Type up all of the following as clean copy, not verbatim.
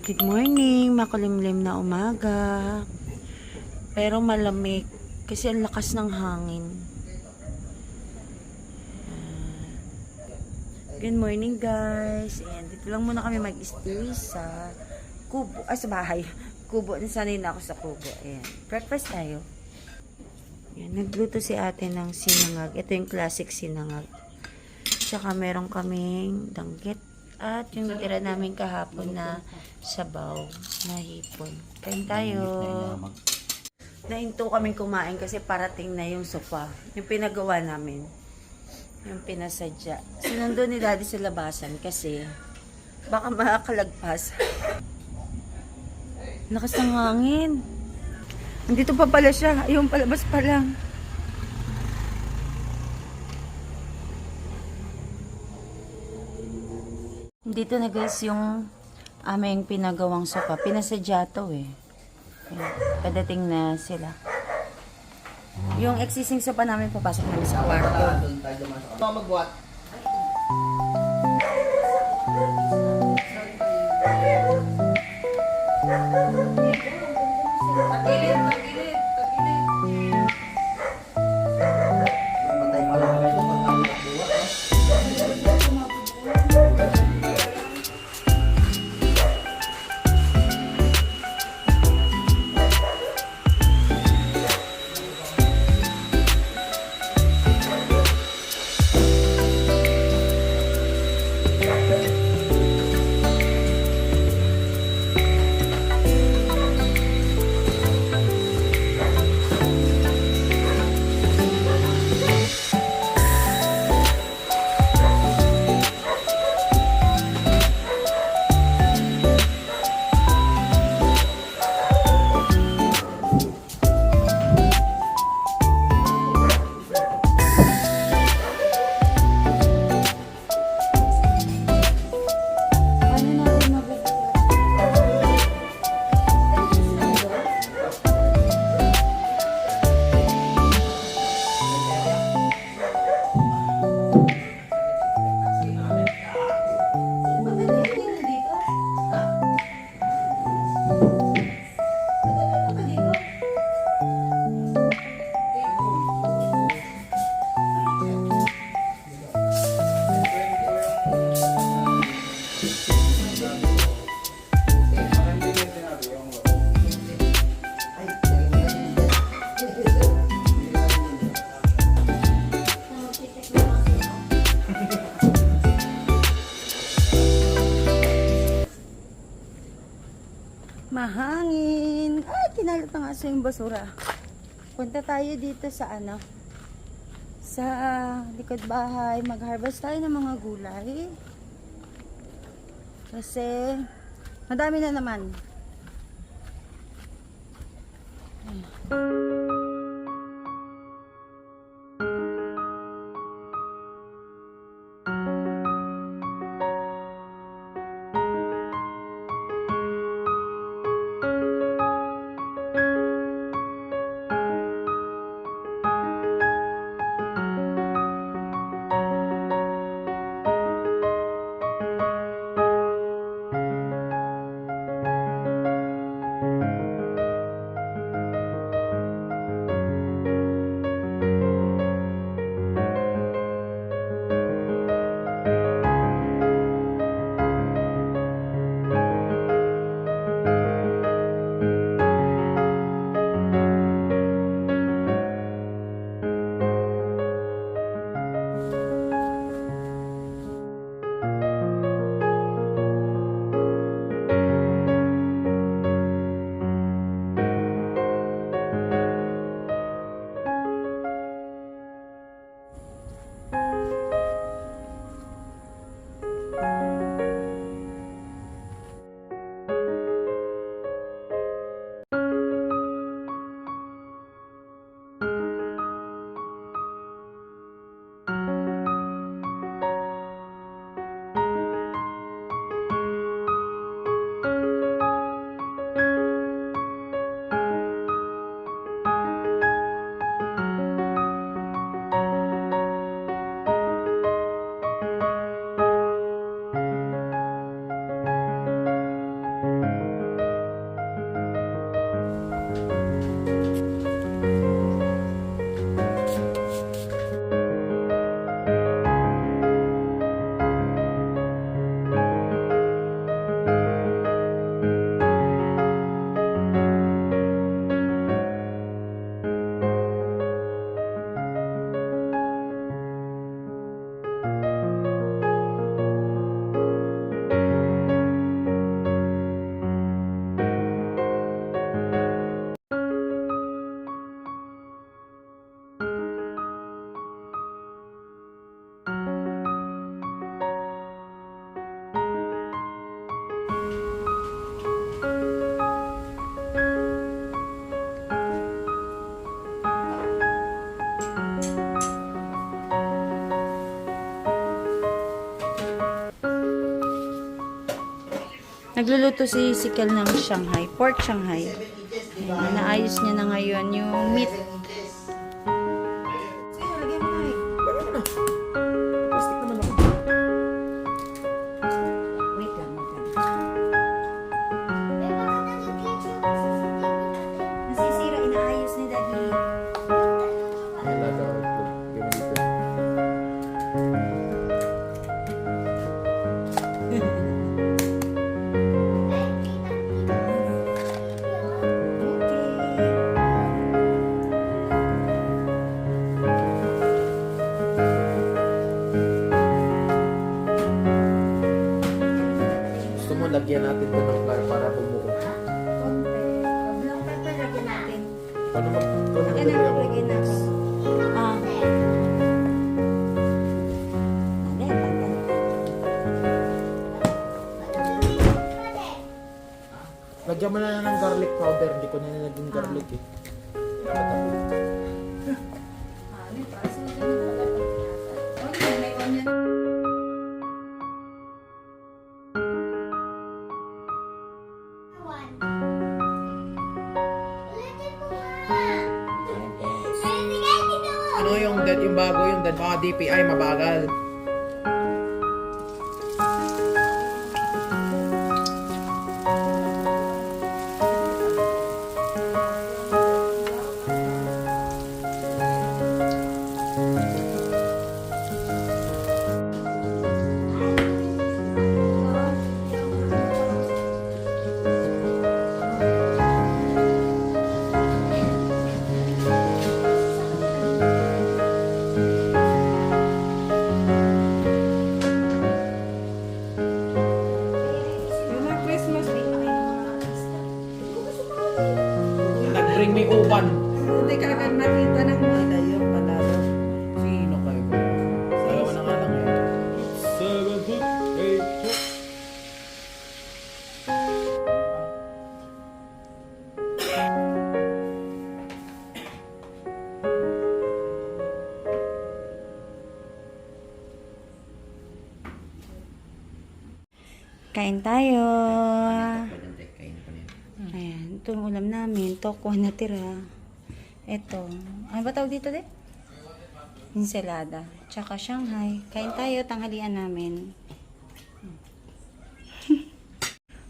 Good morning, makulimlim na umaga. Pero malamig kasi ang lakas ng hangin. Good morning guys. Ayan, dito lang muna kami mag-stay sa kubo, sa bahay. Kubo, nasanay na ako sa kubo. Ayan, breakfast tayo. Ayan, nagluto si ate ng sinangag. Ito yung classic sinangag. Tsaka meron kaming danggit. At yung natira namin kahapon na sabaw na hipon. Kain tayo. Nahinto kaming kumain kasi parating na yung sofa. Yung pinagawa namin. Yung pinasadya. Sinundo ni daddy sa labasan kasi baka makakalagpas. Lakas ng hangin. Nandito pa pala siya. Yung palabas pa lang. Dito na guys yung aming pinagawang sopa. Pinasadya to eh. Ayan, padating na sila. Yung existing sopa namin papasok namin sa kwarto. Magbuhat. Mahangin. Ay, kinalot ng aso yung basura. Punta tayo dito sa sa likod bahay. Mag-harvest tayo ng mga gulay. Kasi madami na naman. Nagluluto si Sikel ng Shanghai, pork Shanghai. Ayan, naayos niya na ngayon yung meat. Sige, lagyan mo na eh. Lagyan mo na. Plastic naman ako. Wait lang, wait lang. Nasisira, inaayos ni Daddy. Ayan, lagaw. Lagyan mo dito. Gusto mo lagyan natin ito ng flour para bumuo. Konti. Black pepper lagyan natin. Paano Lagyan maglagay na, ako? lagyan na ako. Ah. Ayan, tanggal. Lagyan mo na ng garlic powder. Hindi ko na nilagyan garlic eh. Ano yung dead, yung bago yung dead, mga DPI mabagal. Nag-bring me upan. Hindi ka agad nakita ng mga yung panalo. Sino kayo? Dalawa na nga lang ngayon. 7 foot, 8 foot. Kain tayo. Pwede kain pa niya. Ayan, ito yung ulam namin. Tokwa na tira. Ito. Ano ba tawag dito, de? Ensalada. Tsaka Shanghai. Kain tayo, tanghalian namin.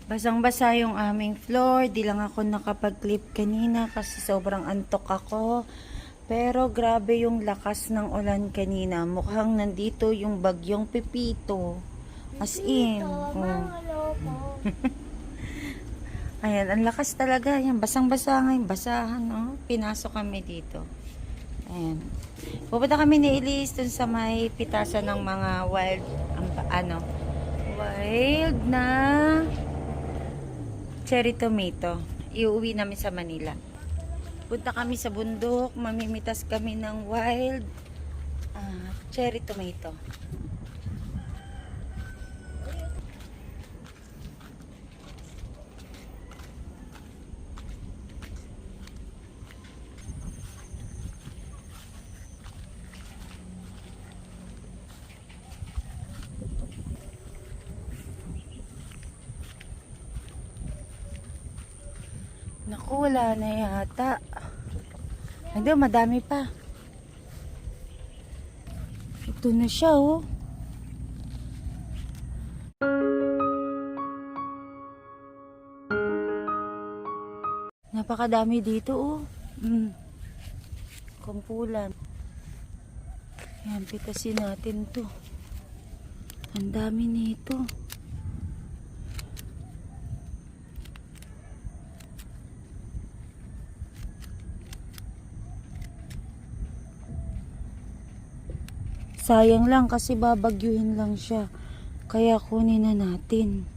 Basang-basa yung aming floor. Di lang ako nakapag-clip kanina kasi sobrang antok ako. Pero grabe yung lakas ng ulan kanina. Mukhang nandito yung bagyong Pepito. As in. Oh. Ayan, ang lakas talaga. Yan, basang-basa ngayon. Basahan, oh. Pinasok kami dito. Ayan. Pupunta kami ni Elise dun sa may pitasan ng mga wild, wild na cherry tomato. Iuwi namin sa Manila. Punta kami sa bundok. Mamimitas kami ng wild cherry tomato. Naku, wala na yata. Hindi, madami pa. Ito na siya, oh. Napakadami dito, oh. Kumpulan. Yan, pitasin natin to. Ang dami nito. Sayang lang kasi babagyuhin lang siya. Kaya kunin na natin.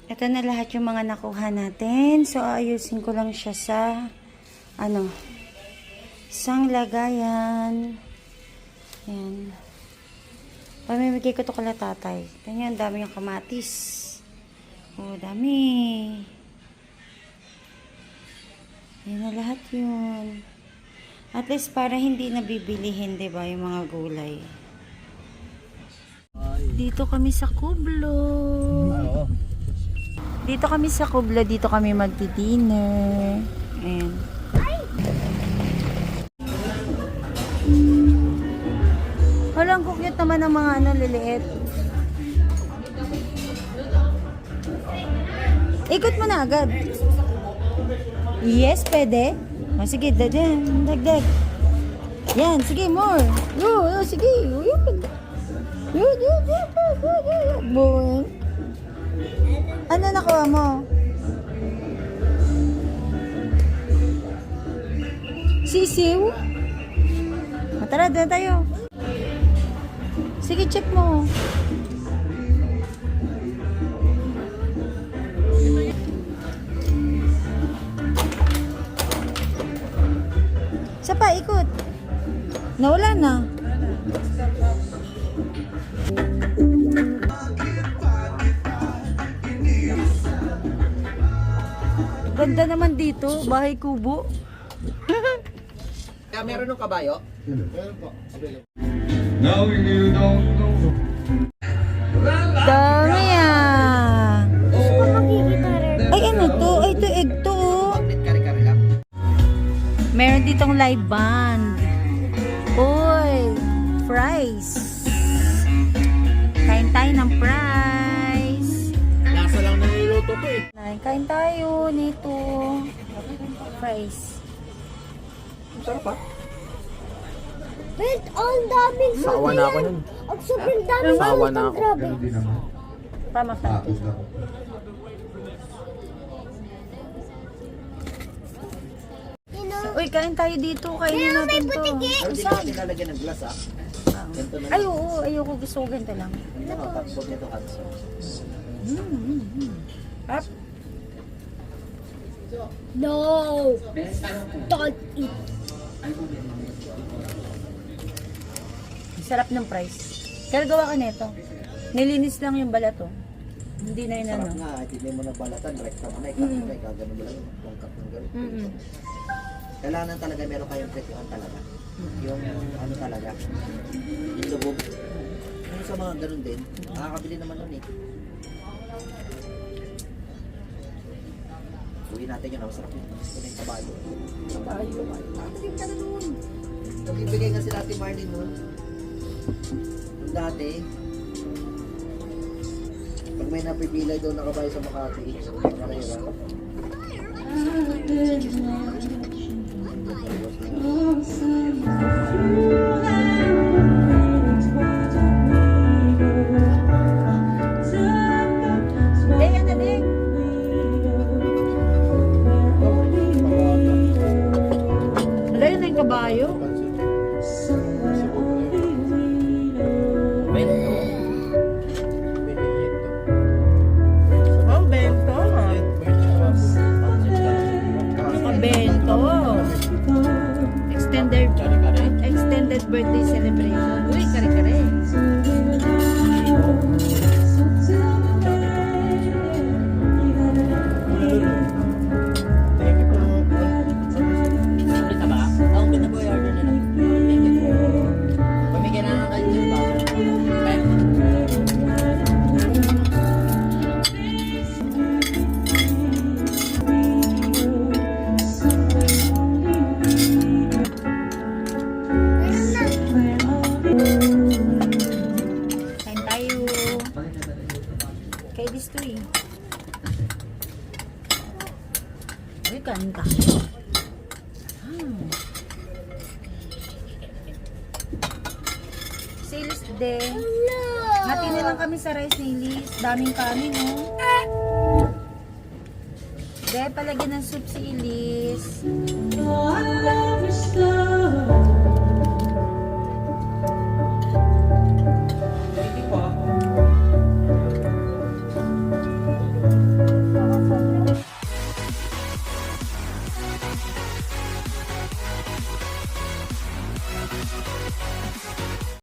Ito na lahat yung mga nakuha natin. So, ayusin ko lang siya sa, isang lagayan. Ayan. Pamimigay ko ito kala tatay. Ganyan, dami yung kamatis. Oh, dami. Yan na lahat yun. At least para hindi nabibilihin, diba, yung mga gulay. Dito kami sa Kublo. Oo. Dito kami sa Kublo, dito kami magdi-dinner. Ayan. Walang cute naman ng mga liliit. Ikot mo na agad. Yes, pwede. O, sige, dagdag. Yan, sige, more. Yo, sige. Yun. Ano nakuha mo? Sisiw? Tara, doon tayo. Sige, check mo. Isa pa, ikot. Nawala na. Ganda naman dito, bahay kubo. Kaya meron ng kabayo? Now you don't know. Dami ah. Ay, ano to? Ay, ito egg to. Oh. Magnet kare-kare lang. Meron ditong live band. Uy, fries. Kain tayo ng fries. Lasa lang niluluto ko eh. Kain tayo nito. Fries. Sarap pa. Wait, ang daming Sawa na ako nun. Ang sobrang daming Sawa na ako. Grabe. Pamakan. Uy, kain tayo dito. Kainin natin to. Pero di ko Saan? nilalagyan ng glass ah. Ganito na Ay, oo. Ayoko. Gusto ko ganito lang. Tapos nito ads. Up. No! Don't eat. Sarap ng fries. Kaya gawa ka nito. Nilinis lang yung balat to. Hindi na yun ano. Sarap nga, hindi mo nabalatan, rekta mo na, ikat mo na, ikagano mo lang yung tongkat ng gano'n. Kailangan talaga meron kayong pretuhan talaga. Yung ano talaga, yung lubog. Yung sa mga ganun din, nakakabili naman nun eh. Uwi natin yun, masarap yun. Ito na yung kabayo. Kabayo. Nakatingin ka na nun. Nagbibigay nga sila Ate Marlene nun. Nung dati, pag may napibilay daw na kabayo sa Makati, sa Carrera. Deng, ano, Deng? Wala yun na yung kabayo. Oh, bento. Nakabento. Extended birthday celebration. Uy, kare-kare. Ulit na ba? Ang ganda po yung order nila. Thank you po. Pamigyan na nga kayo ng bago. Bye. Kain tayo. Kay this to eh. Uy, kain ka. Silis de. Matini lang kami sa rice ni Liz. Daming kanin, no? De, palagyan ng soup si Elise.